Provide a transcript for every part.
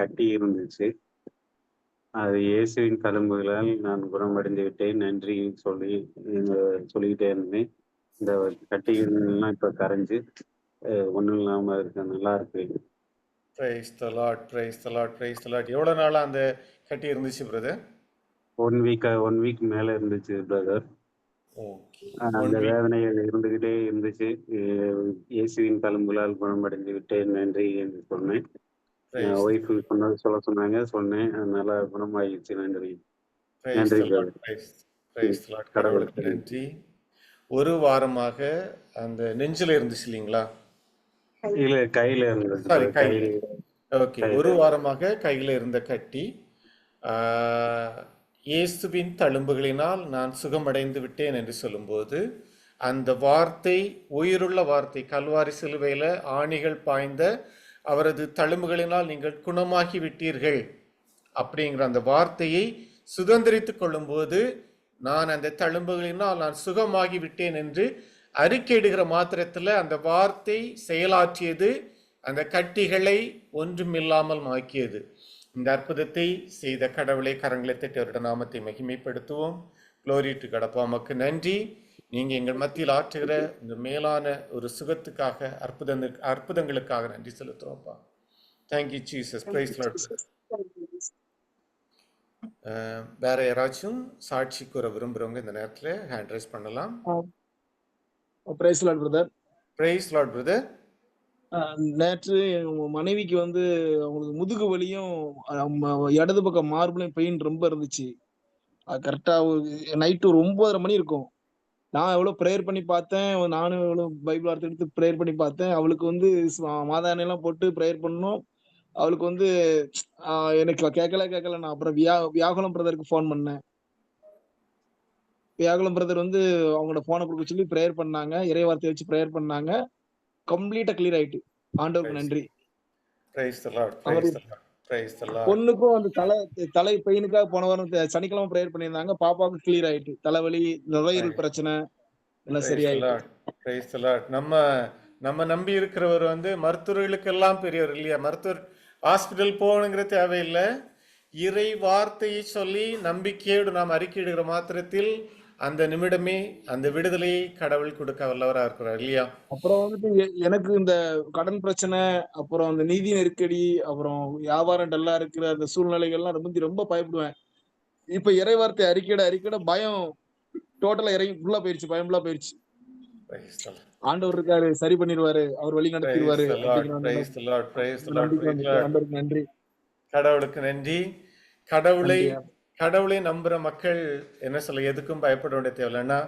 கட்டி இருந்துச்சு. அது இயேசுவின் தழும்புகளால் நான் குணமடைந்து விட்டேன் நன்றி சொல்லி சொல்லிக்கிட்டே இருந்தேன். இந்த கட்டிகள்லாம் இப்ப கரைஞ்சு ஒண்ணும் இல்லாம இருக்கு. நல்லா இருக்கு. Price the Lord, praise the Lord, praise the Lord. எவ்வளவு நாளா அந்த கட்டி இருந்துச்சு பிரதர்? 1 வீக் மேல இருந்துச்சு பிரதர். ஓகே. அந்த வேதனைகள் இருந்துகிட்டே இருந்துச்சு. இயேசுவின் தழும்புகளால் குணமடைந்து விட்டேன் நன்றி என்று சொன்னேன். என் ஒய்ஃபு சொல்ல சொன்னாங்க, சொன்னேன். அதனால குணமாயிடுச்சு. நன்றி. நன்றி பிரதர். பிரைஸ் தி லார்ட், கடவுளுக்கு நன்றி. ஒரு வாரமாக அந்த நெஞ்சில இருந்துச்சு இல்லைங்களா? இல்ல கையில இருந்தது. சாரி, கையில. ஓகே. ஒரு வாரமாக கையில இருந்த கட்டி இயேசுவின் தழும்புகளினால் நான் சுகமடைந்து விட்டேன் என்று சொல்லும்போது அந்த வார்த்தை உயிருள்ள வார்த்தை, கல்வாரி சிலுவையில ஆணிகள் பாய்ந்த அவரது தழும்புகளினால் நீங்கள் குணமாகி விட்டீர்கள் அப்படிங்கிற அந்த வார்த்தையை சுதந்திரித்துக் கொள்ளும்போது நான் அந்த தழும்புகளினால் நான் சுகமாகி விட்டேன் என்று அறிக்கையிடுகிற மாத்திரத்தில் அந்த வார்த்தை செயலாற்றியது, அந்த கட்டிகளை ஒன்றுமில்லாமல் ஆக்கியது. இந்த அற்புதத்தை செய்த கடவுளை கரங்களை தட்டி அவருடைய நாமத்தை மகிமைப்படுத்துவோம். Glory to God. அப்பா உமக்கு நன்றி. நீங்க எங்கள் மத்தியில் ஆற்றுகிற இந்த மேலான ஒரு சுகத்துக்காக அற்புதங்களுக்காக நன்றி செலுத்துறோம்ப்பா. Thank you Jesus. Praise Lord. வேற யாராச்சும் சாட்சி கூற விரும்புறவங்க இந்த நேரத்துல ஹேண்ட் ரைஸ் பண்ணலாம். Praise Lord brother. Praise Lord brother. நேற்று மனைவிக்கு வந்து அவங்களுக்கு முதுகு வலியும் இடது பக்கம் மார்பிளையும் பெயின் ரொம்ப இருந்துச்சு. கரெக்டா நைட்டு ஒரு 9:30 மணி இருக்கும். நான் எவ்வளவு ப்ரேயர் பண்ணி பார்த்தேன். நானும் எவ்வளவு பைபிள் வார்த்தை எடுத்து ப்ரேயர் பண்ணி பார்த்தேன். அவளுக்கு வந்து மாதாணி எல்லாம் போட்டு ப்ரேயர் பண்ணோம். அவளுக்கு வந்து எனக்கு கேட்கல. நான் அப்புறம் வியாகுலம் பிரதருக்கு ஃபோன் பண்ணேன். வியாகுலம் பிரதர் வந்து அவங்களோட போனை கொடுக்க சொல்லி ப்ரேயர் பண்ணாங்க. இறை வார்த்தையை வச்சு ப்ரேயர் பண்ணாங்க. கம்ப்ளீட்டா கிளியர் ஆயிட்டு. ஆண்டவருக்கு நன்றி. பொண்ணுக்கும் அந்த தலை பெயினுக்காக போன வாரம் சனிக்கிழமை ப்ரேயர் பண்ணியிருந்தாங்க. பாப்பாவுக்கு கிளியர் ஆயிட்டு. தலைவலி, நுரையீரல் பிரச்சனை எல்லாம் சரியாயிட்டு. நம்ம நம்பி இருக்கிறவர் வந்து மருத்துவர்களுக்கு எல்லாம் பெரியவர் இல்லையா? மருத்துவர் ஹாஸ்பிட்டல் போகணுங்கிற தேவையில்லை. இறை வார்த்தையை சொல்லி நம்பிக்கையோடு நாம் அறிக்கையிடுகிற மாத்திரத்தில் அந்த நிமிடமே அந்த விடுதலையை கடவுள் கொடுக்க வல்லவரா இருக்கிறார் இல்லையா? அப்புறம் வந்துட்டு எனக்கு இந்த கடன் பிரச்சனை, அப்புறம் அந்த நிதி நெருக்கடி, அப்புறம் வியாபாரம் டல்லா இருக்கிற அந்த சூழ்நிலைகள்லாம் ரொம்ப பயப்படுவேன். இப்ப இறை வார்த்தை அறிக்கையிட பயம் டோட்டலா இறங்கி ஃபுல்லா போயிருச்சு. பயம் ஃபுல்லா போயிருச்சு. ஆண்டவர் இருக்காரு, சரி பண்ணிடுவாரு, அவர் வழி நடத்திடுவாரு. நன்றி. கடவுளுக்கு நன்றி. கடவுளை நம்புற மக்கள் என்ன சொல்ல, எதுக்கும் பயப்பட வேண்டிய தேவையில்லைன்னா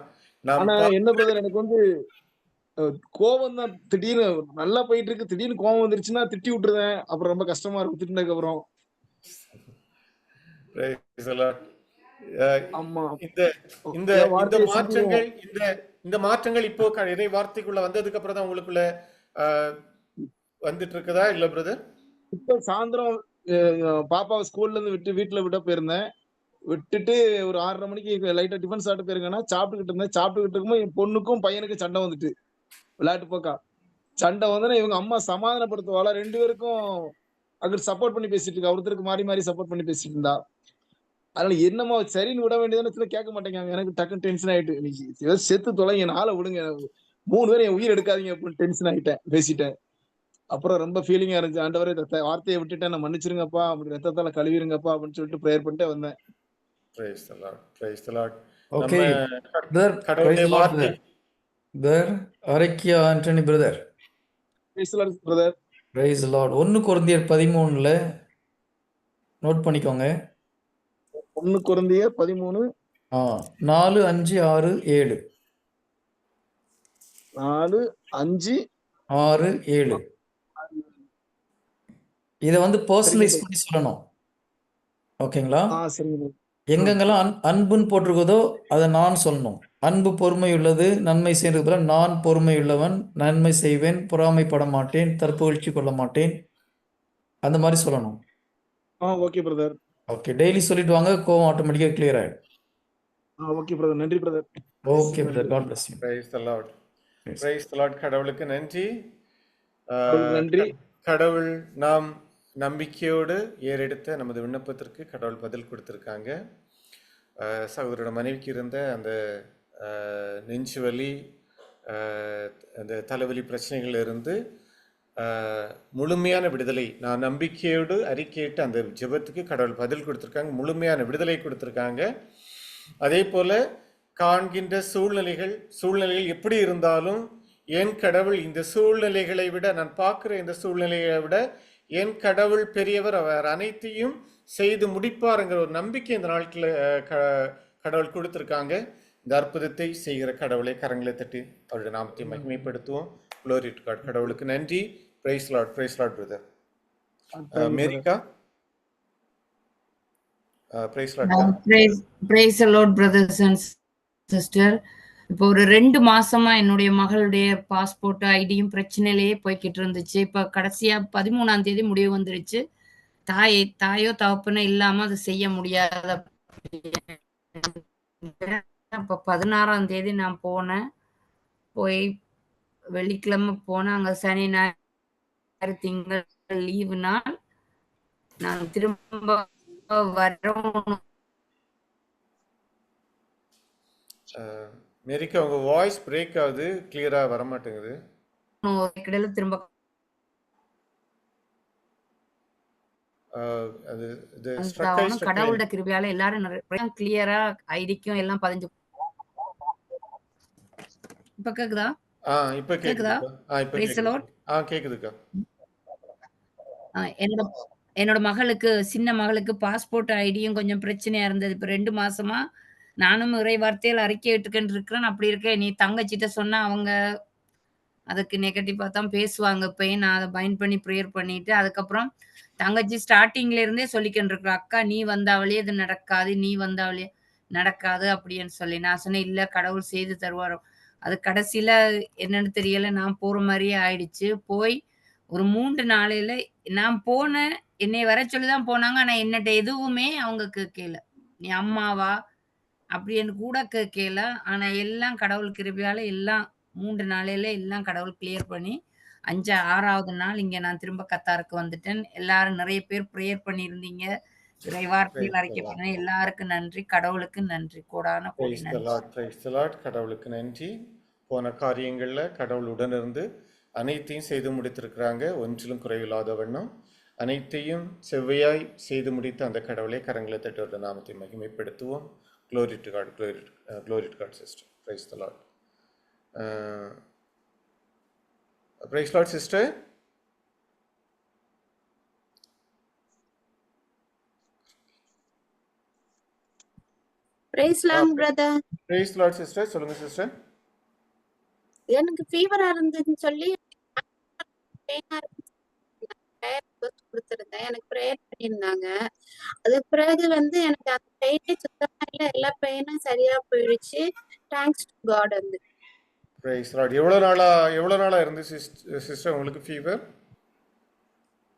என்ன பிரதர், எனக்கு வந்து கோபம் தான். திடீர்னு நல்லா போயிட்டு இருக்கு, திடீர்னு கோபம் வந்துருச்சுன்னா திட்டி விட்டுருவேன். அப்புறம் ரொம்ப கஷ்டமா இருக்கும் திட்டினதுக்கு அப்புறம். இந்த மாற்றங்கள் இப்போ இறை வார்த்தைக்குள்ள வந்ததுக்கு அப்புறம் தான் உங்களுக்குள்ள வந்துட்டு இருக்குதா இல்ல பிரதர்? இப்ப சாயந்தரம் பாப்பாவை ஸ்கூல்ல இருந்து வீட்டுல விட போயிருந்தேன். விட்டுட்டு ஒரு 6:30 மணிக்கு லைட்டா டிஃபன் சாப்பிட்டு போயிருங்கன்னா சாப்பிட்டுக்கிட்டு இருக்கும்போது என் பொண்ணுக்கும் பையனுக்கும் சண்டை வந்துட்டு, விளையாட்டு போக்கா சண்டை வந்து இவங்க அம்மா சமாதானப்படுத்துவாளா 2 பேருக்கும் அங்க சப்போர்ட் பண்ணி பேசிட்டு இருக்கா. ஒருத்தருக்கு மாறி சப்போர்ட் பண்ணி பேசிட்டு இருந்தா. அதனால என்னமா சரின்னு விட வேண்டியதுன்னு கேட்க மாட்டேங்க. எனக்கு டக்குன்னு டென்ஷன் ஆயிட்டு, செத்து தொலைங்க, நாளை விடுங்க, 3 பேரும் என் உயிர் எடுக்காதீங்க அப்படின்னு டென்ஷன் ஆயிட்டேன், பேசிட்டேன். அப்புறம் ரொம்ப ஃபீலிங்கா இருந்துச்சு. ஆண்டவரே வார்த்தையை விட்டுட்டேன், நான் மன்னிச்சிருங்கப்பா, அப்படி ரத்தத்தால கழுவிருங்கப்பா அப்படின்னு சொல்லிட்டு ப்ரேயர் பண்ணிட்டு வந்தேன். Praise the Lord. Praise the Lord. Okay. Brother, praise the Lord, brother. Brother, Arakia Anthony brother. Praise the Lord, brother. Praise the Lord. 1 கொரிந்தியர் 13ல நோட் பண்ணிக்கோங்க. 1 கொரிந்தியர் 13 4, 5, 6, 7. 4, 5, 6, 7. இத வந்து பர்சனலைஸ் பண்ணி சொல்லணும். ஓகேங்களா? சரிங்க. எங்கெங்கெல்லாம் அன்புன்னு போட்டிருக்கதோ அதை நான் சொல்லணும். அன்பு பொறுமை உள்ளது, நன்மை செய்யறது, நான் பொறுமை உள்ளவன், நன்மை செய்வேன், பொறாமைப்பட மாட்டேன், தற்புகழ்ச்சி கொள்ள மாட்டேன், அந்த மாதிரி சொல்லணும். Okay brother. ஓகே, டெய்லி சொல்லிட்டு வாங்க, கோவம் ஆட்டோமேட்டிக்கா கிளியர் ஆயிடும். Okay brother. நன்றி பிரதர். Okay brother, God bless you. Praise the Lord. Praise the Lord. கடவுளுக்கு நன்றி. நன்றி. கடவுள் நாம் நம்பிக்கையோடு ஏறெடுத்த நமது விண்ணப்பத்திற்கு கடவுள் பதில் கொடுத்துருக்காங்க. சகோதரோட மனைவிக்கு இருந்த அந்த நெஞ்சு வலி, அந்த தலைவலி பிரச்சனைகள் இருந்து முழுமையான விடுதலை, நான் நம்பிக்கையோடு அறிக்கையிட்டு அந்த ஜெபத்துக்கு கடவுள் பதில் கொடுத்துருக்காங்க, முழுமையான விடுதலை கொடுத்துருக்காங்க. அதே போல் காண்கின்ற சூழ்நிலைகள் எப்படி இருந்தாலும் என் கடவுள் இந்த சூழ்நிலைகளை விட, நான் பார்க்குற இந்த சூழ்நிலைகளை விட என் கடவுள் பெரியவர், அவர் அனைத்தையும் செய்து முடிப்பாருங்கிற ஒரு நம்பிக்கை இந்த நாட்டில் கடவுள் கொடுத்துருக்காங்க. இந்த அற்புதத்தை செய்கிற கடவுளை கரங்களை தட்டி அவருடைய நாமத்தை மகிமைப்படுத்துவோம். Glory to God. கடவுளுக்கு நன்றி. Praise Lord, praise Lord, brother. மேரிகா, praise Lord. Praise the Lord, brothers and sister. இப்போ ஒரு 2 மாசமா என்னுடைய மகளுடைய பாஸ்போர்ட் ஐடியும் பிரச்சனையிலேயே போய்கிட்டு இருந்துச்சு. இப்ப கடைசியா 13ஆம் தேதி முடிவு வந்துருச்சு. தாயோ தகப்பனோ இல்லாம அதை செய்ய முடியாத. அப்ப 16ஆம் தேதி நான் போனேன். போய் வெள்ளிக்கிழமை போனேன். அங்க சனி ஞாயிறு திங்கள் லீவு நாள். நான் திரும்ப வரணும். மேரிகா, உங்க வாய்ஸ் பிரேக் ஆகுது, கிளியரா வர மாட்டேங்குது. இடையில திரும்ப கடவுளோட கிருபையால எல்லாரும் கிளியரா ஐடிக்கும் எல்லாம் பதிஞ்சு. இப்ப கேக்குதா? இப்ப கேக்குதா? கேக்குதுக்கா. என்னோட மகளுக்கு, சின்ன மகளுக்கு பாஸ்போர்ட் ஐடியும் கொஞ்சம் பிரச்சனையா இருந்தது. இப்ப 2 மாசமா நானும் இறை வார்த்தையில் அறிக்கை விட்டுக்கிட்டு இருக்கிறேன். அப்படி இருக்கேன், நீ தங்கச்சிட்ட சொன்னா அவங்க அதுக்கு நெகட்டிவா தான் பேசுவாங்க. இப்பயும் நான் அதை பைண்ட் பண்ணி ப்ரேயர் பண்ணிட்டு, அதுக்கப்புறம் தங்கச்சி ஸ்டார்டிங்ல இருந்தே சொல்லிக்கிட்டு இருக்கிற, அக்கா நீ வந்தாவளே இது நடக்காது, நீ வந்தாவளே நடக்காது அப்படின்னு சொல்லி. நான் சொன்னேன், இல்ல கடவுள் செய்து தருவார். அது கடைசியில என்னன்னு தெரியல, நான் போற மாதிரியே ஆயிடுச்சு. போய் ஒரு 3 நாளையில நான் போனேன். என்னை வர சொல்லிதான் போனாங்க. ஆனா என்னட்ட எதுவுமே அவங்க கேட்கல. நீ அம்மாவா அப்படின்னு கூட கேட்கல. ஆனா எல்லாம் கடவுள் கிருபையால எல்லாம் 3 நாளையில எல்லாம் கடவுள் கிளியர் பண்ணி 6வது நாள் இங்க நான் திரும்ப கத்தாருக்கு வந்துட்டேன். எல்லாரும் நிறைய பேர் ப்ரேயர் பண்ணியிருந்தீங்க, இறை வார்த்தையில் அறிக்கை பண்ண எல்லாருக்கும் நன்றி. கடவுளுக்கு நன்றி, கோடான கோடி நன்றி. கடவுளுக்கு நன்றி. போன காரியங்கள்ல கடவுள் உடனிருந்து அனைத்தையும் செய்து முடித்திருக்கிறாங்க. ஒன்றிலும் குறைவில்லாத வண்ணம் அனைத்தையும் செவ்வையாய் செய்து முடித்த அந்த கடவுளை கரங்களை தட்டுவத நாமத்தை மகிமைப்படுத்துவோம். Glory to God, glory to God, sister. Praise the Lord. Praise Lord, sister. Praise Lord, brother. Praise Lord, sister. சொல்லுங்க சிஸ்டர். எனக்கு ஃபீவரா இருந்துன்னு சொல்லி கொடுத்திருந்தேன். எனக்கு ப்ரேயர் பண்ணியிருந்தாங்க. அதுக்கு பிறகு எனக்கு அந்த பெயினே சுத்தமா இல்ல, எல்லா பெயினும் சரியா போயிடுச்சு. Thanks to God. Praise Lord. எவ்வளவு நாளா இருந்துச்சு சிஸ்டர் உங்களுக்கு ஃபீவர்?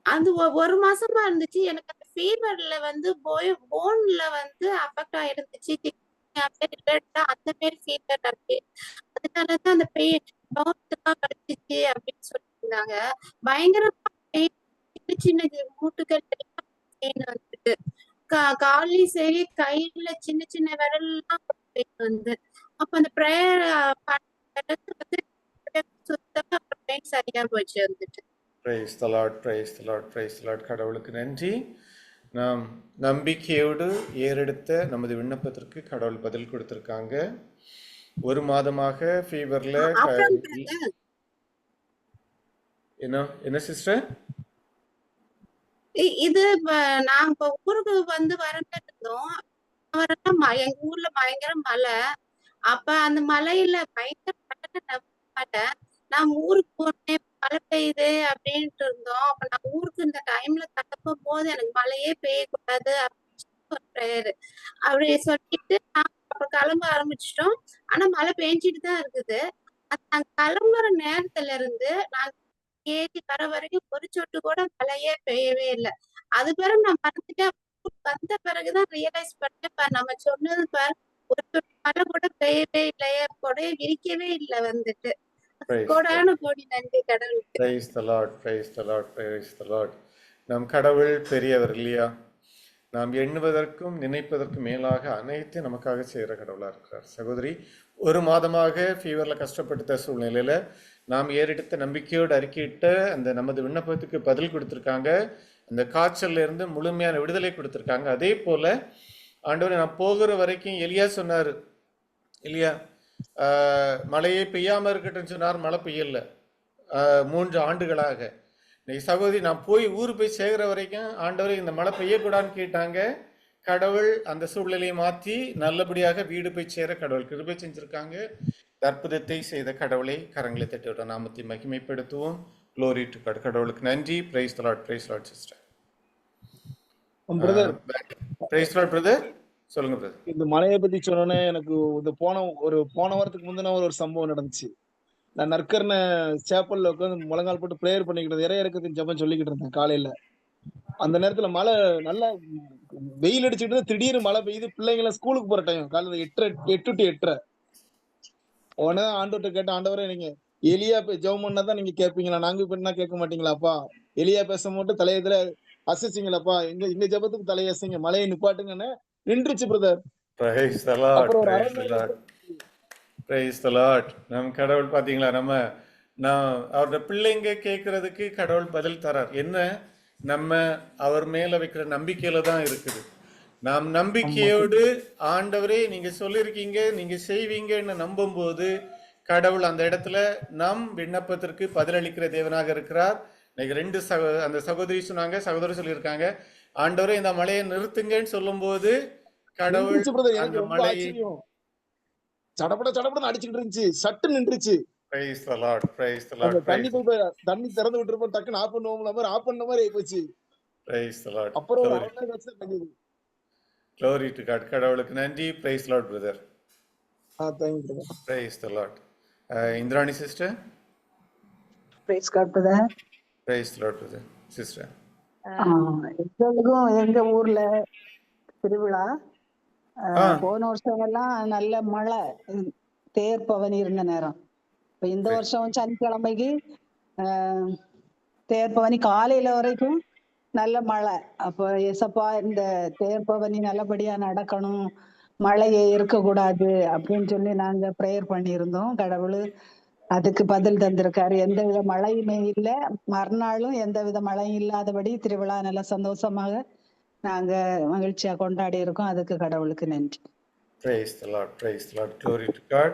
அது 1 மாசமா இருந்துச்சு. எனக்கு அந்த ஃபீவர்ல போன்ல அஃபெக்ட் ஆயிருந்துச்சு. அந்த மாதிரி ஃபீவர் அப்படி. அதனாலதான் அந்த பெயின் கழிச்சிச்சு அப்படின்னு சொல்லியிருந்தாங்க. பயங்கரமா பெயின், சின்ன சின்ன மூட்டுகள் பெயின் வந்துட்டு, காலையும் சரி கையில சின்ன சின்ன விரல்லாம் பெயின் அப்ப அந்த ப்ரேயர் சுத்தமா பெயின் சரியா போச்சு வந்துட்டு. Praise the Lord, praise the Lord, praise the Lord. கடவுளுக்கு நன்றி. நாம் நம்பிக்கையோடு ஏறெடுத்த நமது விண்ணப்பத்திற்கு கடவுள் பதில் கொடுத்திருக்காங்க. 1 மாதமாக ஃபீவர்ல என்ன சிஸ்டர்? இது நாங்க இப்ப ஊருக்கு வரணும். எங்க ஊர்ல பயங்கர மழை. அப்ப அந்த மழையில பயங்கர மழை. நான் ஊருக்கு போனேன், மழை பெய்யுது அப்படின்ட்டு இருந்தோம். அப்ப நான் ஊருக்கு இந்த டைம்ல கிளம்பும் போது எனக்கு மழையே பெய்யக்கூடாது அப்படின்னு அப்படி சொல்லிட்டு நாங்க கிளம்ப ஆரம்பிச்சிட்டோம். ஆனா மழை பெஞ்சிட்டு தான் இருக்குது. நாங்க கிளம்புற நேரத்துல இருந்து நாங்க ஏறி வர வரைக்கும் ஒரு சொட்டு கூட மழையே பெய்யவே இல்லை. அது பிறகு நான் மறந்துட்டேன். வந்த பிறகுதான் ரியலைஸ் பண்ணேன், நம்ம சொன்னது பாரு, ஒரு சொட்டு மழை கூட பெய்யவே இல்லையே, கொடையை விரிக்கவே இல்லை வந்துட்டு. கோடான கோடி நன்றி கடவுளுக்கு. Praise the Lord, praise the Lord, praise the Lord. நம் கடவுள் பெரியவர் இல்லையா? நாம் எண்ணுவதற்கும் நினைப்பதற்கும் மேலாக அனைத்தையும் நமக்காக செய்கிற கடவுளாக இருக்கிறார். சகோதரி, ஒரு மாதமாக ஃபீவரில் கஷ்டப்பட்ட சூழ்நிலையில் நாம் ஏறெடுத்த நம்பிக்கையோடு அறிக்கையிட்ட அந்த நமது விண்ணப்பத்துக்கு பதில் கொடுத்துருக்காங்க. அந்த காய்ச்சல்ல இருந்து முழுமையான விடுதலை கொடுத்துருக்காங்க. அதே போல் ஆண்டவரை நான் போகிற வரைக்கும் எலியா சொன்னார் இல்லையா, மழையே பெய்யாமல் இருக்கட்டும்னு சொன்னார், மழை பெய்யல 3 ஆண்டுகளாக. இன்னைக்கு சகோதரி, நான் ஊர் போய் சேர்கிற வரைக்கும் ஆண்டவரை இந்த மழை பெய்யக்கூடாதுன்னு கேட்டாங்க. கடவுள் அந்த சூழ்நிலையை மாற்றி நல்லபடியாக வீடு போய் சேர கடவுள் கிருபை செஞ்சிருக்காங்க. அற்புதத்தை செய்த கடவுளை கரங்களை தட்டி நாமத்தை மகிமைப்படுத்துவோம். Glory to God. கடவுளுக்கு நன்றி. Praise the Lord. Praise Lord sister. Brother, praise Lord brother. சொல்லுங்க பிரதர். இந்த மலையை பத்தி சொன்னோன்னே எனக்கு இந்த போன வாரத்துக்கு முந்தின ஒரு சம்பவம் நடந்துச்சு. நான் நற்கர்ண சேப்பல்ல உட்காந்து முழங்கால் போட்டு ப்ரேயர் பண்ணிக்கிட்டு இறை இறக்கத்தின் ஜெபம் சொல்லிக்கிட்டு இருந்தேன் காலையில. அந்த நேரத்துல மழை நல்லா வெயில் அடிச்சுட்டு இருந்து திடீர்னு மழை பெய்யுது. பிள்ளைங்களை ஸ்கூலுக்கு போற டைம் காலையில 8 to 8:30. உடனே ஆண்டவர்கிட்ட கேட்ட, ஆண்டவரே நீங்க எலியா ஜெபம் பண்ணாதான் நீங்க கேட்பீங்களா? நாங்க இப்ப என்ன கேட்க மாட்டீங்களாப்பா? எலியா பேச மட்டும் தலையத்துல அசைச்சிங்களாப்பா? எங்க ஜெபத்துக்கு தலையசைங்க, மழையை நிப்பாட்டுங்கன்னு நின்றுச்சு பிரதர். Price the Lord. அப்புறம் ஒரு price the Lord. Praise the Lord. நம்ம கடவுள் பார்த்தீங்களா, நான் அவரோட பிள்ளைங்க கேட்கறதுக்கு கடவுள் பதில் தரார். என்ன, நம்ம அவர் மேல வைக்கிற நம்பிக்கையில தான் இருக்குது. நாம் நம்பிக்கையோடு ஆண்டவரே நீங்க சொல்லியிருக்கீங்க, நீங்க செய்வீங்கன்னு நம்பும்போது கடவுள் அந்த இடத்துல நம் விண்ணப்பத்திற்கு பதிலளிக்கிற தேவனாக இருக்கிறார். இன்னைக்கு அந்த சகோதரி சொன்னாங்க, சகோதரி சொல்லியிருக்காங்க, ஆண்டவரே இந்த மழையை நிறுத்துங்கன்னு சொல்லும்போது கடவுள் அந்த மழையை சடப்பட அடிச்சுட்டு இருந்துச்சு, சட்டு நின்றுச்சு. Praise the Lord. Praise the Lord. தண்ணி திறந்து விட்டுருப்போம், டக்குன்னு ஆஃப் பண்ண மாதிரி ஆயிப்போச்சு. Praise the Lord. அப்புறம் ஒரு அரை மணி நேரம் Glory to God. கடவுளுக்கு நன்றி. Praise the Lord brother. thank you brother. Praise the Lord. Indrani sister. Praise God brother. Praise the Lord brother. Sister. எங்களுக்கும் எங்க ஊர்ல திருவிழா போன வருஷம் எல்லாம் நல்ல மழை, தேர் பவனி இருந்த நேரம். இப்ப இந்த வருஷம் சனிக்கிழமைக்கு தேர் பவனி காலையில வரைக்கும் நல்ல மழை. அப்ப ஏசப்பா இந்த தேர் பவனி நல்லபடியா நடக்கணும், மழையே இருக்கக்கூடாது அப்படின்னு சொல்லி நாங்க ப்ரேயர் பண்ணியிருந்தோம். கடவுள் அதுக்கு பதில் தந்திருக்காரு. எந்தவித மழையுமே இல்லை, மறுநாளும் எந்தவித மழையும் இல்லாதபடி திருவிழா நல்ல சந்தோஷமாக நாங்க மகிழ்ச்சியா கொண்டாடி இருக்கோம். அதுக்கு கடவுளுக்கு நன்றி. Praise the Lord. Praise the Lord. Glory to God.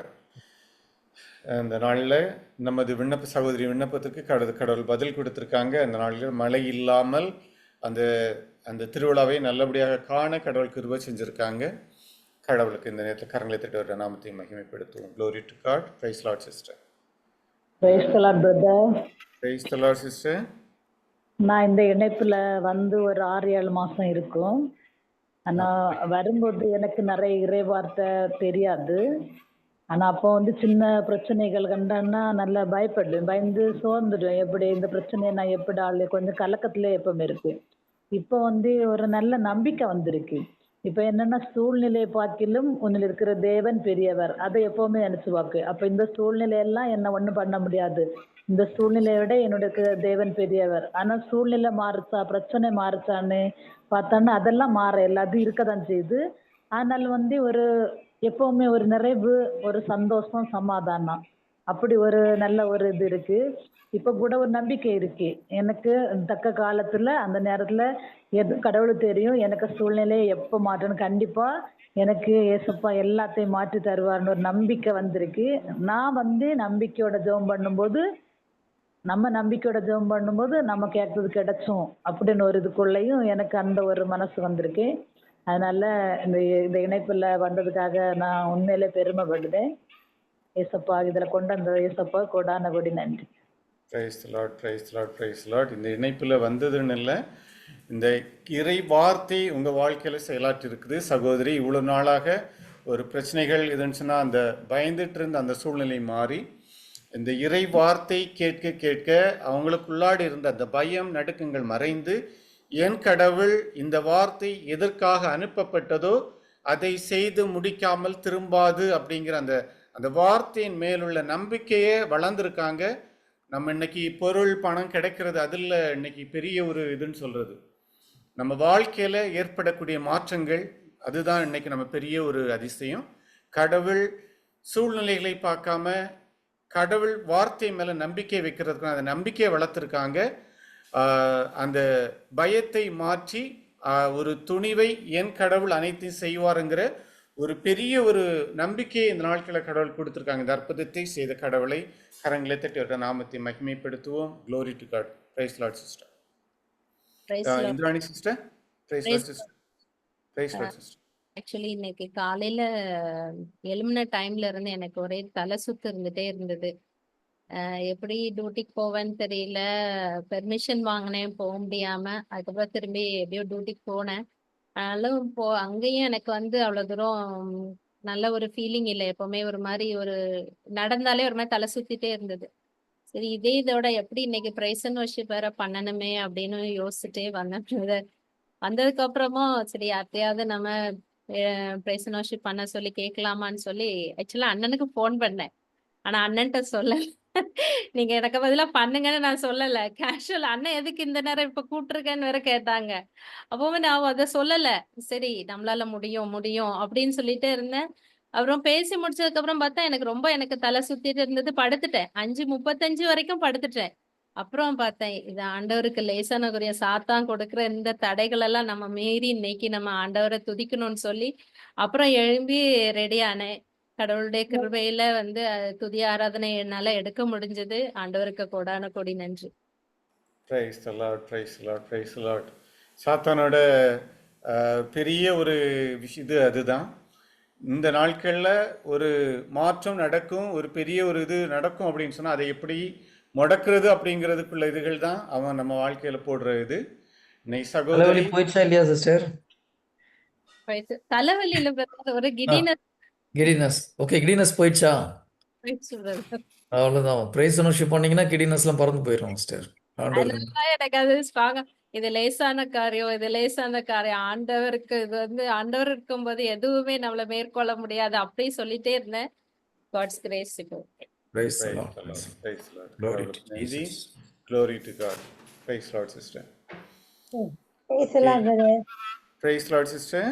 அந்த நாளில் நமது சகோதரி விண்ணப்பத்துக்கு கடவுள் பதில் கொடுத்துருக்காங்க. அந்த நாளில் மழை இல்லாமல் அந்த திருவிழாவை நல்லபடியாக காண கடவுள் கிருபை செஞ்சுருக்காங்க. கடவுளுக்கு இந்த நேரத்தில் கரங்களை தட்டி ஒரு நாமத்தை மகிமைப்படுத்துவோம். Glory to God. Praise the Lord sister. Praise the Lord brother. Praise the Lord sister. நான் இந்த இணைப்புல ஒரு 6-7 மாசம் இருக்கும். ஆனா வரும்போது எனக்கு நிறைய இறை வார்த்தை தெரியாது. ஆனா அப்போ சின்ன பிரச்சனைகள் கண்டான்னா நல்லா பயப்படுவேன், பயந்து சோர்ந்துடுவேன். எப்படி இந்த பிரச்சனையை நான் எப்படி ஆளு, கொஞ்சம் கலக்கத்திலே எப்பவுமே இருக்கு. இப்போ ஒரு நல்ல நம்பிக்கை வந்திருக்கு. இப்ப என்னன்னா, சூழ்நிலையை பார்க்கிலும் உன்னில் இருக்கிற தேவன் பெரியவர், அதை எப்பவுமே நினைச்சு பார்க்கு. அப்ப இந்த சூழ்நிலையெல்லாம் என்ன ஒண்ணும் பண்ண முடியாது, இந்த சூழ்நிலையை விட என்னுடைய தேவன் பெரியவர். ஆனா சூழ்நிலை மாறுச்சா, பிரச்சனை மாறுச்சான்னு பார்த்தான்னா அதெல்லாம் மாற எல்லாத்தையும் இருக்கதான் செய்யுது. ஆனால் எப்பவுமே ஒரு நிறைவு, ஒரு சந்தோஷம், சமாதானம், அப்படி ஒரு நல்ல ஒரு இது இருக்கு. இப்ப கூட ஒரு நம்பிக்கை இருக்கு எனக்கு. தக்க காலத்துல அந்த நேரத்துல கடவுளுக்கு தெரியும் எனக்கு சூழ்நிலையை எப்ப மாற்றணும். கண்டிப்பா எனக்கு ஏசப்பா எல்லாத்தையும் மாற்றி தருவார்னு ஒரு நம்பிக்கை வந்திருக்கு. நான் நம்பிக்கையோட ஜெபம் பண்ணும்போது, நம்ம நம்பிக்கையோட ஜெபம் பண்ணும்போது நம்ம கேட்கறது கிடைச்சும் அப்படின்னு ஒரு இதுக்குள்ளேயும் எனக்கு அந்த ஒரு மனசு வந்திருக்கு. அதனால இந்த இணைப்புல வந்ததுக்காக நான் உண்மையிலே பெருமைப்படுறேன். ஏசப்பா இதுல கொண்டு அந்த ஏசப்பா கொடான கொடி நன்றி. Praise the Lord. Praise the Lord. Praise the Lord. இந்த இணைப்புல வந்ததுன்னு இல்லை, இந்த இறை வார்த்தை உங்க வாழ்க்கையில செயலாற்றி இருக்குது. சகோதரி இவ்வளவு நாளாக ஒரு பிரச்சனைகள் இதுன்னு சொன்னா அந்த பயந்துட்டு இருந்த அந்த சூழ்நிலை மாறி இந்த இறை வார்த்தை கேட்க கேட்க அவங்களுக்குள்ளாடி இருந்த அந்த பயம் நடுக்கங்கள் மறைந்து, என் கடவுள் இந்த வார்த்தை எதற்காக அனுப்பப்பட்டதோ அதை செய்து முடிக்காமல் திரும்பாது அப்படிங்கிற அந்த வார்த்தையின் மேலுள்ள நம்பிக்கையே வளர்ந்துருக்காங்க. நம்ம இன்னைக்கு பொருள் பணம் கிடைக்கிறது அதில் இன்னைக்கு பெரிய ஒரு இதுன்னு சொல்றது. நம்ம வாழ்க்கையில ஏற்படக்கூடிய மாற்றங்கள் அதுதான் இன்னைக்கு நம்ம பெரிய ஒரு அதிசயம். கடவுள் சூழ்நிலைகளை பார்க்காம கடவுள் வார்த்தை மேல நம்பிக்கை வைக்கிறதுக்கு அந்த நம்பிக்கையை வளர்த்துருக்காங்க. அந்த பயத்தை மாற்றி ஒரு துணிவை என் கடவுள் அனைத்தையும் செய்வாருங்கிற ஒரு பெரிய ஒரு நம்பிக்கையை இந்த நாட்களில் கடவுள் கொடுத்துருக்காங்க. இந்த அற்புதத்தை செய்த கடவுளை கரங்களை தட்டி அவருடைய நாமத்தை மகிமைப்படுத்துவோம். Glory to God. Praise Lord sister. Indrani sister. Praise Lord sister. Praise Lord sister. Actually இன்னைக்கு காலையில எழும்பின டைம்ல இருந்து எனக்கு ஒரே தலை சுத்து இருந்துட்டே இருந்தது. எப்படி டியூட்டிக்கு போவேன்னு தெரியல. பெர்மிஷன் வாங்கினேன், போக முடியாம. அதுக்கப்புறம் திரும்பி எப்படியோ டியூட்டிக்கு போனேன். ஆனாலும் அங்கேயும் எனக்கு வந்து அவ்வளவு தூரம் நல்ல ஒரு ஃபீலிங் இல்லை. எப்பவுமே ஒரு மாதிரி ஒரு நடந்தாலே ஒரு மாதிரி தலை சுத்திட்டே இருந்தது. சரி, இதோட எப்படி இன்னைக்கு பிரைஸ் அண்ட் வர்ஷிப் வேற பண்ணணுமே அப்படின்னு யோசிச்சுட்டே வந்தேன். வந்ததுக்கு அப்புறமும் சரி யார்ட்டையாவது நம்ம பிரைஸ் அண்ட் வர்ஷிப் பண்ண சொல்லி கேட்கலாமான்னு சொல்லி ஆக்சுவலா அண்ணனுக்கு ஃபோன் பண்ணேன். ஆனா அண்ணன்ட்ட சொல்லல. நீங்க எனக்கு பதிலா பண்ணுங்கன்னு நான் சொல்லல. கேஷுவல் அண்ணன் எதுக்கு இந்த நேரம் இப்ப கூப்பிட்டுருக்கேன்னு வேற கேட்டாங்க. அப்பவும் நான் அதை சொல்லல. சரி நம்மளால முடியும் முடியும் அப்படின்னு சொல்லிட்டே இருந்தேன். அப்புறம் பேசி முடிச்சதுக்கு அப்புறம் பார்த்தா எனக்கு தலை சுத்திட்டு இருந்தது. படுத்துட்டேன். 5:35 வரைக்கும் படுத்துட்டேன். அப்புறம் பார்த்தேன் இது ஆண்டவருக்கு லேசான குறைய சாத்தான் கொடுக்குற இந்த தடைகள் எல்லாம் நம்ம மீறி இன்னைக்கு நம்ம ஆண்டவரை துதிக்கணும்னு சொல்லி அப்புறம் எழும்பி ரெடி ஆனேன். கடவுளுடைய கிருபையில வந்து துதி ஆராதனை என்னால எடுக்க முடிஞ்சது. ஆண்டவருக்கு கோடான கோடி நன்றி. Praise the Lord. Praise the Lord. Praise the Lord. சாத்தானோட பெரிய ஒரு இது அதுதான். இந்த நாட்களில் ஒரு மாற்றம் நடக்கும், ஒரு பெரிய ஒரு இது நடக்கும் அப்படின்னு சொன்னால் அதை எப்படி முடக்கிறது அப்படிங்கிறதுக்குள்ள இதுகள் தான் அவன் நம்ம வாழ்க்கையில போடுற இது. இன்னைக்கு சகோதரி போயிடுச்சா இல்லையா சிஸ்டர்? தலைவலியில ஒரு கிடினஸ். ஓகே, கிடினஸ் போயிடுச்சா? அவ்வளவுதான். பிரைஸ் வர்ஷிப் பண்ணீங்கன்னா கிடினஸ்லாம் பறந்து போயிடும் சிஸ்டர். எனக்கு அது ஸ்ட்ராங்கா இது லேசான காரியம். ஆண்டவருக்கு இது வந்து ஆண்டவர் இருக்கும்போது எதுவுமே நம்மள மேற்கொள்ள முடியாது அப்படி சொல்லிட்டே இருந்தேன். God's grace. Praise the Lord. Praise the Lord. Glory to Jesus. Glory to God. Praise Lord sister. Praise the Lord brother. Praise Lord sister.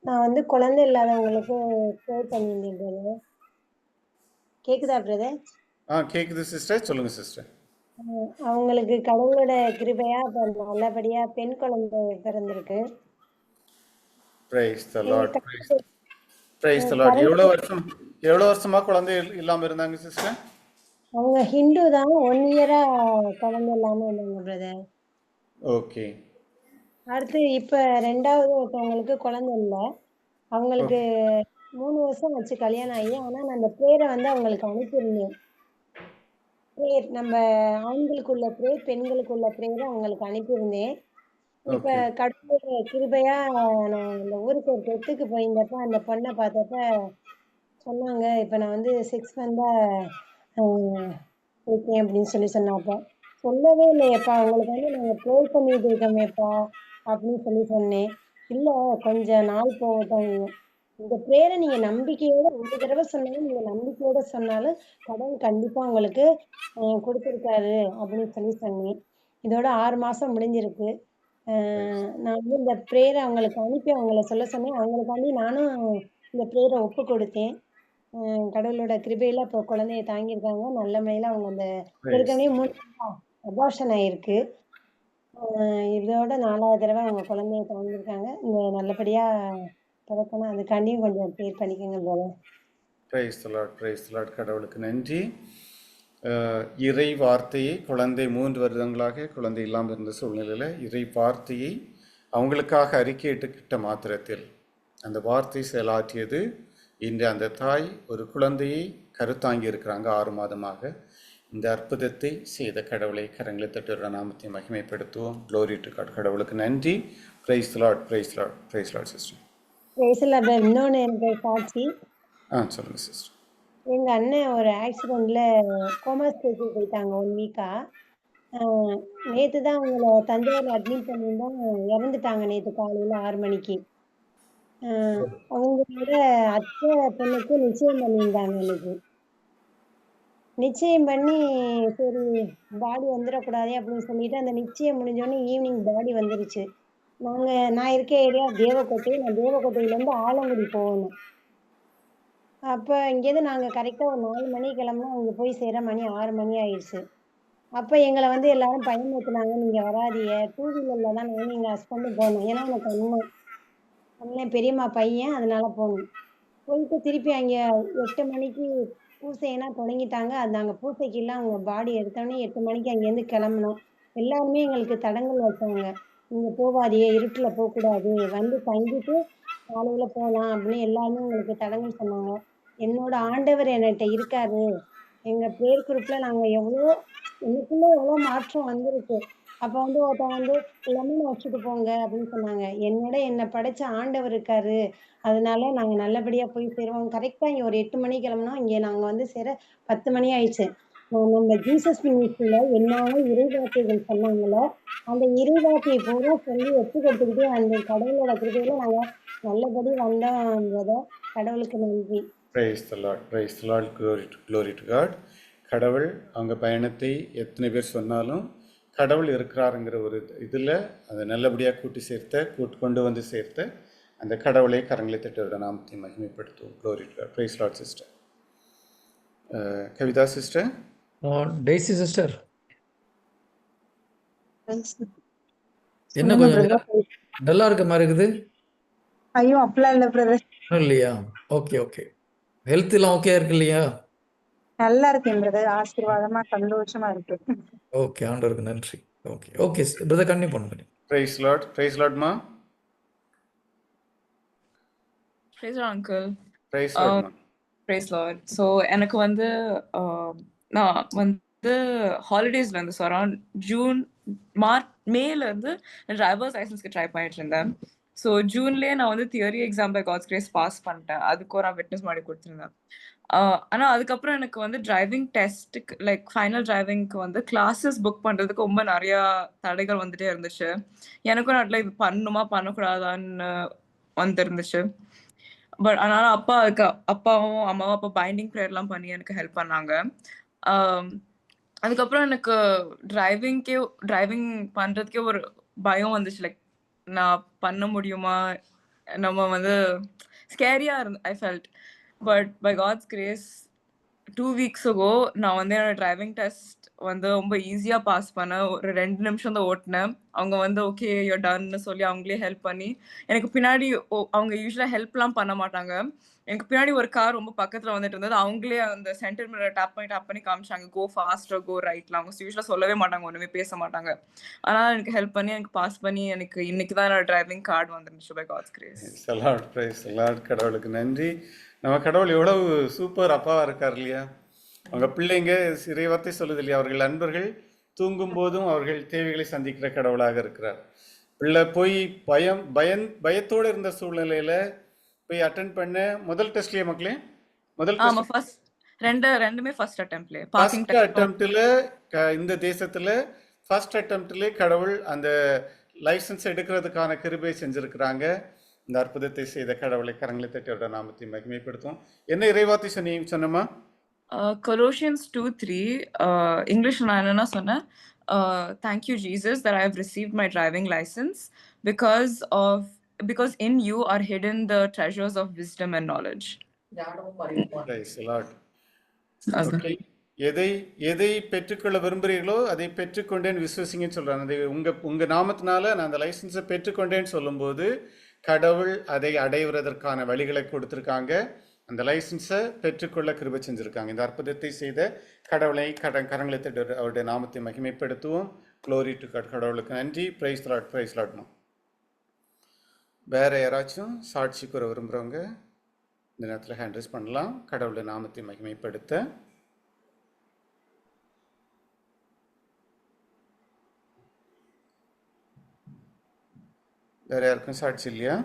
நான் வந்து குழந்தை இல்லாதவங்களுக்கு ப்ரே பண்ணியிருந்தேன் brother. கேக்குதா brother? கேக்குது சிஸ்டர். சொல்லுங்க சிஸ்டர். அவங்களுக்கு கடவுளோட கிருபையா நல்லபடியா பெண் குழந்தை பிறந்திருக்கு. Praise the Lord. Praise the Lord. எவ்வளவு வருஷமா குழந்தை இல்லாம இருந்தாங்க சிஸ்டர்? அவங்க ஹிந்து தான். 1 இயரா குழந்தை இல்லாம இருந்தாங்க பிரதர். ஓகே. அடுத்து இப்ப 2வது ஒருத்தவங்களுக்கு குழந்தை இல்ல. அவங்களுக்கு 3 வருஷம் ஆச்சு கல்யாணம் ஆகி. ஆனா நான் அந்த பேரை வந்து அவங்களுக்கு அனுப்பியிருந்தேன். பிரேயர் நம்ம ஆண்களுக்குள்ள பிரேயர், பெண்களுக்குள்ள பிரேயர் அவங்களுக்கு அனுப்பியிருந்தேன். இப்ப கடவுளோட கிருபையா நான் இந்த ஊருக்கு ஒரு டெத்துக்கு போயிருந்தப்ப அந்த பொண்ணை பார்த்தப்ப சொன்னாங்க, இப்ப நான் வந்து 6 மந்தா இருக்கேன் அப்படின்னு சொன்னாப்ப. சொல்லவே இல்லையப்பா, உங்களுக்கு வந்து நாங்க ப்ரே பண்ணிட்டு இருக்கோமேப்பா அப்படின்னு சொன்னேன். இல்ல கொஞ்சம் நாள் போகட்டும், இந்த பிரேயரை நீங்க நம்பிக்கையோட ஒரு தடவை சொன்னாலும் நீங்க நம்பிக்கையோட சொன்னாலும் கடவுள் கண்டிப்பா உங்களுக்கு கொடுத்துருக்காரு அப்படின்னு சொன்னேன். இதோட 6 மாசம் முடிஞ்சிருக்கு. நான் வந்து இந்த பிரேயரை அவங்களுக்கு அனுப்பி அவங்கள சொல்ல சொன்னேன். அவங்களுக்காண்டி நானும் இந்த பிரேயரை ஒப்பு கொடுத்தேன். கடவுளோட கிருபையில இப்போ குழந்தைய தாங்கியிருக்காங்க. நல்ல முறையில அவங்க அந்த ஏற்கனவே 3 அபார்ஷன் ஆயிருக்கு. இதோட 4வது தடவை அவங்க குழந்தைய தாங்கியிருக்காங்க. இந்த நல்லபடியா பிறக்கணும், அதுக்காண்டியும் கொஞ்சம் ப்ரேயர் பண்ணிக்கோங்க brother. Price the Lord. Praise the Lord. கடவுளுக்கு நன்றி. இறை வார்த்தையை குழந்தை 3 வருடங்களாக குழந்தை இல்லாமல் இருந்த சூழ்நிலையில் இறை வார்த்தையை அவங்களுக்காக அறிக்கையிட்டுக்கிட்ட மாத்திரத்தில் அந்த வார்த்தை செயலாற்றியது. இன்று அந்த தாய் ஒரு குழந்தையை கருத்தாங்கி இருக்கிறாங்க 6 மாதமாக. இந்த அற்புதத்தை செய்த கடவுளை கரங்களை தட்டுற நாமத்தை மகிமைப்படுத்துவோம். Glory to God. கடவுளுக்கு நன்றி. Praise the Lord. Praise the Lord. Praise Lord sister. Praise the Lord. இன்னொன்னு எனக்கு சாட்சி. சொல்லுங்க சிஸ்டர். எங்க அண்ணன் ஒரு ஆக்சிடென்ட்ல கோமா ஸ்டேஜுக்கு போயிட்டாங்க 1 வீக்கா. நேத்து தான் அவங்கள தஞ்சாவூர்ல அட்மிட் பண்ணியிருந்தோம். இறந்துட்டாங்க நேத்து காலையில 6 மணிக்கு. அவங்களோட அத்தை பொண்ணுக்கு நிச்சயம் பண்ணியிருந்தாங்க இன்னைக்கு. நிச்சயம் பண்ணி சரி பாடி வந்துடக்கூடாதே அப்படின்னு சொல்லிட்டு அந்த நிச்சயம் முடிஞ்சோடனே ஈவினிங் பாடி வந்துருச்சு. நான் இருக்க ஏரியா தேவக்கோட்டை. நான் தேவக்கோட்டையிலேருந்து ஆலங்குடி போகணும். அப்ப இங்கேருந்து நாங்க கரெக்ட்டா ஒரு 4 மணிக்கு கிளம்புனா, அங்க போய் சேர மணி 6 மணி ஆயிடுச்சு. அப்ப எங்கள வந்து எல்லாரும் பயமுறுத்துனாங்க. "நீங்க வராதீங்க." டூ வீலர்ல தான் நானும் எங்க ஹஸ்பண்டும் போனோம். ஏன்னா எனக்கு அண்ணன் பெரியம்மா பையன். அதனால போனோம். போயிட்டு திருப்பி அங்க 8 மணிக்கு பூசையெல்லாம் தொடங்கிட்டாங்க. அது நாங்க பூசைக்கெல்லாம் அவங்க பாடி எடுத்தோனே 8 மணிக்கு அங்கேருந்து கிளம்புனோம். எல்லாருமே எங்களுக்கு தடங்கல் வச்சாங்க. "நீங்க போகாதீங்க, இருட்டுல போக்கூடாது. வந்து தங்கிட்டு காலையில போலாம்." அப்படின்னு எல்லாருமே எங்களுக்கு தடங்கல் சொன்னாங்க. என்னோட ஆண்டவர் என்கிட்ட இருக்காரு. எங்க பிரேயர் குரூப்ல நாங்க எனக்குள்ள எவ்வளோ மாற்றம் வந்திருக்கு. அப்ப வந்து ஒருத்தவங்க வந்து லெமன் வச்சுட்டு போங்க அப்படின்னு சொன்னாங்க. என்ன படைச்ச ஆண்டவர் இருக்காரு. அதனால நாங்க நல்லபடியா போய் சேருவோம். கரெக்ட்டா இங்க ஒரு 8 மணிக்கு கிளம்புனோம். இங்க நாங்க வந்து சேர 10 மணி ஆயிடுச்சு. நம்ம ஜீசஸ் மினிஸ்ட்ரில என்னால இறைவார்த்தைகள் சொன்னாங்களோ, அந்த இறைவார்த்தைய பூரா சொல்லி ஒப்பு கொடுத்துக்கிட்டு அந்த கடவுளோட கிருபையில நாங்க நல்லபடி வந்தோம் பிரதர். கடவுளுக்கு நன்றி. Praise the Lord, praise the Lord, glory to God. கடவுள் அவங்க பயணத்தை எத்தனை பேர் சொன்னாலும் கடவுள் இருக்கிறாருங்கிற ஒரு இதில் அதை நல்லபடியாக கொண்டு வந்து சேர்த்த அந்த கடவுளை கரங்களை தட்டுவத நாமத்தை மகிமைப்படுத்துவோம். Glory to God. Praise Lord sister. Kavitha sister. Daisy sister என்ன சொல்லுங்க கொஞ்சம் பிரதர். டல்லா இருக்க மாதிரி இருக்குது. ஐயோ அப்படிலாம் இல்ல பிரதர். ஒன்றும் இல்லையா? Okay okay. ஹெல்த் எல்லாம் ஓகே இருக்கு இல்லையா? நல்லா இருக்கேன் பிரதர். ஆசீர்வாதமா சந்தோஷமா இருக்கு. ஓகே, ஆண்டவருக்கு நன்றி. ஓகே ஓகே பிரதர், கண்டினியூ பண்ணுங்க. பிரைஸ் லார்ட், பிரைஸ் லார்ட்மா. Praise Lord, uncle. பிரைஸ் லார்ட்மா. Praise Lord. So எனக்கு வந்து நான் வந்து ஹாலிடேஸ்ல இருந்து ஸோ அரௌண்ட் மேல இருந்து டிரைவர்ஸ் லைசன்ஸ்க்கு ட்ரை பண்ணிட்டு இருந்தேன். ஸோ ஜூன்லேயே நான் வந்து theory exam by God's grace pass பண்ணிட்டேன். அதுக்கு நான் விட்னஸ் மாதிரி கொடுத்துருந்தேன். ஆனால் அதுக்கப்புறம் எனக்கு வந்து டிரைவிங் டெஸ்ட்டுக்கு லைக் ஃபைனல் டிரைவிங்க்கு வந்து கிளாஸஸ் புக் பண்ணுறதுக்கு ரொம்ப நிறையா தடைகள் வந்துட்டே இருந்துச்சு. எனக்கும் நாட்டில் இது பண்ணணுமா பண்ணக்கூடாதான்னு வந்துருந்துச்சு. பட் அதனால அப்பாவும் அம்மாவும் அப்போ பைண்டிங் ப்ரேயர்லாம் பண்ணி எனக்கு ஹெல்ப் பண்ணாங்க. அதுக்கப்புறம் எனக்கு டிரைவிங் பண்ணுறதுக்கே ஒரு பயம் வந்துச்சு. லைக் நான் பண்ண முடியுமா, நம்ம வந்து ஸ்கேரியாக I felt. But by God's grace 2 weeks ago நான் வந்து என்னோட டிரைவிங் டெஸ்ட் வந்து ரொம்ப ஈஸியாக பாஸ் பண்ணேன். ஒரு 2 நிமிஷம் தான் ஓட்டினேன். அவங்க வந்து ஓகே யூர் டன்னு சொல்லி அவங்களே ஹெல்ப் பண்ணி எனக்கு பின்னாடி அவங்க யூஸ்வலாக ஹெல்ப்லாம் பண்ண மாட்டாங்க. எனக்கு பின்னாடி ஒரு கார் ரொம்ப பக்கத்தில் வந்துட்டு இருந்தது. அவங்களே அந்த சென்டர் மிரர் டேப் பண்ணி காமிச்சாங்க, கோ ஃபாஸ்டர், கோ ரைட்லாம். அவங்க யூஸ்வலாக சொல்லவே மாட்டாங்க, ஒன்றுமே பேச மாட்டாங்க. ஆனால் எனக்கு ஹெல்ப் பண்ணி எனக்கு பாஸ் பண்ணி எனக்கு இன்னைக்கு தான் என்னோட டிரைவிங் கார்டு வந்துருந்துச்சு by God's grace. Praise Lord. கடவுளுக்கு நன்றி. நம்ம கடவுள் எவ்வளவு சூப்பர் அப்பாவாக இருக்கார் இல்லையா? அவங்க பிள்ளைங்க இறைவார்த்தை சொல்லுது இல்லையா, அவர்கள் நண்பர்கள் தூங்கும் போதும் அவர்கள் தேவைகளை சந்திக்கிற கடவுளாக இருக்கிறார். பிள்ளை போய் பயத்தோடு இருந்த சூழ்நிலையில போய் அட்டென்ட் பண்ண முதல் டெஸ்ட்லயே மக்களே ரெண்டுமே ஃபர்ஸ்ட் அட்டெம்ப்ட்ல இந்த தேசத்துல ஃபர்ஸ்ட் அட்டெம்ப்ட்ல கடவுள் அந்த லைசன்ஸ் எடுக்கிறதுக்கான கிருபை செஞ்சிருக்கிறாங்க. இந்த அற்புதத்தை செய்த கடவுளை கரங்களை தட்டி அவருடைய நாமத்தை மகிமைப்படுத்தும். என்ன இறைவார்த்தை சொன்னமா? Colossians 2:3 இங்கிலீஷ்ல நான் என்னன்னா சொன்னேன், thank you Jesus that I have received my driving license because in you are hidden the treasures of wisdom and knowledge. Praise the Lord. Okay. எதை பெற்றுக்கொள்ள விரும்புகிறீர்களோ அதை பெற்றுக்கொண்டேன்னு விசுவசிங்கன்னு சொல்றாங்க. அதை உங்க நாமத்தினால நான் அந்த லைசன்ஸை பெற்றுக்கொண்டேன்னு சொல்லும்போது கடவுள் அதை அடைவதற்கான வழிகளை கொடுத்துருக்காங்க. அந்த லைசன்ஸை பெற்றுக்கொள்ள கிருபை செஞ்சுருக்காங்க. இந்த அற்புதத்தை செய்த கடவுளை கரங்களை தட்டி அவருடைய நாமத்தை மகிமைப்படுத்துவோம். Glory to God. கடவுளுக்கு நன்றி. பிரைஸ் லார்ட், பிரைஸ் லார்ட்மா. வேற யாராச்சும் சாட்சி கூற விரும்புகிறவங்க இந்த நேரத்தில் ஹேண்ட் ரைஸ் பண்ணலாம். கடவுளுடைய நாமத்தை மகிமைப்படுத்த வேற யாருக்கும் சாட்சி இல்லையா?